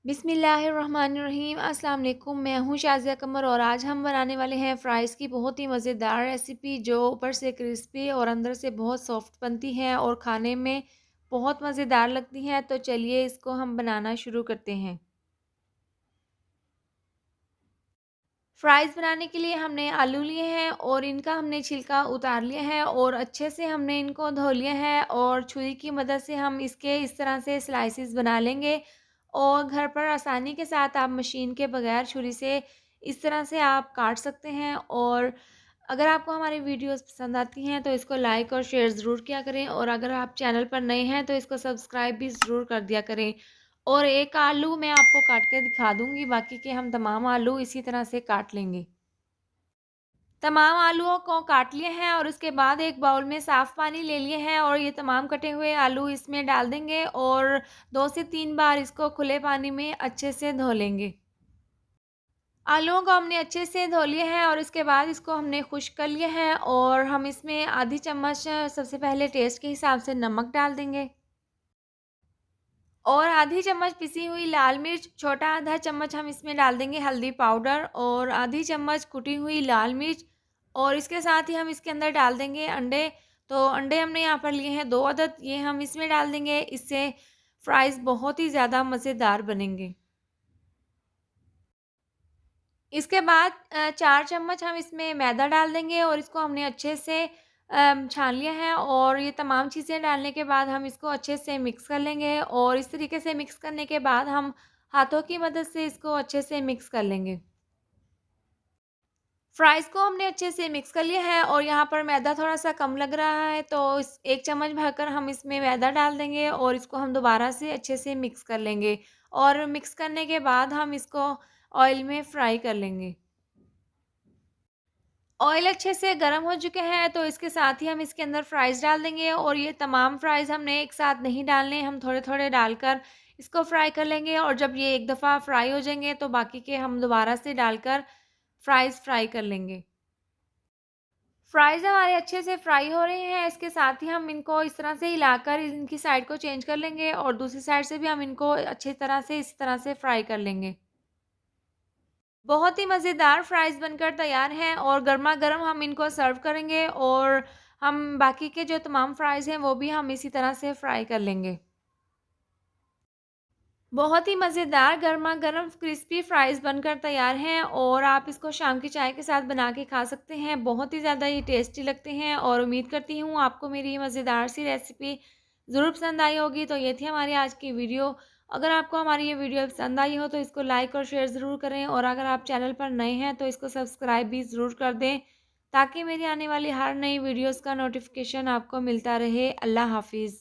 बिस्मिल्लाहिर्रहमानिर्रहीम। अस्सलाम वालेकुम। मैं हूँ शाज़िया कमर और आज हम बनाने वाले हैं फ़्राइज़ की बहुत ही मज़ेदार रेसिपी जो ऊपर से क्रिस्पी और अंदर से बहुत सॉफ्ट बनती हैं और खाने में बहुत मज़ेदार लगती हैं। तो चलिए इसको हम बनाना शुरू करते हैं। फ़्राइज़ बनाने के लिए हमने आलू लिए हैं और इनका हमने छिलका उतार लिया है और अच्छे से हमने इनको धो लिया है और छुरी की मदद से हम इसके इस तरह से स्लाइसेस बना लेंगे। और घर पर आसानी के साथ आप मशीन के बगैर छुरी से इस तरह से आप काट सकते हैं। और अगर आपको हमारी वीडियोस पसंद आती हैं तो इसको लाइक और शेयर ज़रूर किया करें और अगर आप चैनल पर नए हैं तो इसको सब्सक्राइब भी ज़रूर कर दिया करें। और एक आलू मैं आपको काट के दिखा दूँगी, बाकी के हम तमाम आलू इसी तरह से काट लेंगे। तमाम आलूओं को काट लिए हैं और उसके बाद एक बाउल में साफ़ पानी ले लिए हैं और ये तमाम कटे हुए आलू इसमें डाल देंगे और 2 से 3 बार इसको खुले पानी में अच्छे से धो लेंगे। आलूओं को हमने अच्छे से धो लिया है और इसके बाद इसको हमने खुश्क कर लिया है और हम इसमें आधी चम्मच सबसे पहले टेस्ट के हिसाब से नमक डाल देंगे। और आधी चम्मच पिसी हुई लाल मिर्च, छोटा आधा चम्मच हम इसमें डाल देंगे हल्दी पाउडर और आधी चम्मच कुटी हुई लाल मिर्च। और इसके साथ ही हम इसके अंदर डाल देंगे अंडे। तो अंडे हमने यहाँ पर लिए हैं 2 अदद, ये हम इसमें डाल देंगे। इससे फ्राइज़ बहुत ही ज़्यादा मज़ेदार बनेंगे। इसके बाद 4 चम्मच हम इसमें मैदा डाल देंगे और इसको हमने अच्छे से छान लिया है। और ये तमाम चीज़ें डालने के बाद हम इसको अच्छे से मिक्स कर लेंगे और इस तरीके से मिक्स करने के बाद हम हाथों की मदद से इसको अच्छे से मिक्स कर लेंगे। फ्राइज़ को हमने अच्छे से मिक्स कर लिया है और यहाँ पर मैदा थोड़ा-सा कम लग रहा है तो इस 1 चम्मच भरकर हम इसमें मैदा डाल देंगे और इसको हम दोबारा से अच्छे से मिक्स कर लेंगे। और मिक्स करने के बाद हम इसको ऑयल में फ्राई कर लेंगे। ऑयल अच्छे से गर्म हो चुके हैं तो इसके साथ ही हम इसके अंदर फ्राइज़ डाल देंगे और ये तमाम फ्राइज़ हमने एक साथ नहीं डालने, हम थोड़े-थोड़े डालकर इसको फ्राई कर लेंगे। और जब ये एक दफ़ा फ्राई हो जाएँगे तो बाकी के हम दोबारा से डालकर फ्राइज़ फ्राई कर लेंगे। फ्राइज़ हमारे अच्छे से फ्राई हो रहे हैं, इसके साथ ही हम इनको इस तरह से हिलाकर इनकी साइड को चेंज कर लेंगे और दूसरी साइड से भी हम इनको अच्छी तरह से इस तरह से फ्राई कर लेंगे। बहुत ही मज़ेदार फ्राइज़ बनकर तैयार हैं और गरमा-गरम हम इनको सर्व करेंगे और हम बाकी के जो तमाम फ्राइज़ हैं वो भी हम इसी तरह से फ्राई कर लेंगे। बहुत ही मज़ेदार गरमा-गरम क्रिस्पी फ्राइज़ बनकर तैयार हैं और आप इसको शाम की चाय के साथ बना के खा सकते हैं। बहुत ही ज़्यादा ये टेस्टी लगते हैं और उम्मीद करती हूँ आपको मेरी ये मज़ेदार सी रेसिपी ज़रूर पसंद आई होगी। तो ये थी हमारी आज की वीडियो। अगर आपको हमारी ये वीडियो पसंद आई हो तो इसको लाइक और शेयर ज़रूर करें और अगर आप चैनल पर नए हैं तो इसको सब्सक्राइब भी ज़रूर कर दें ताकि मेरी आने वाली हर नई वीडियोज़ का नोटिफ़िकेशन आपको मिलता रहे। अल्लाह हाफ़िज़।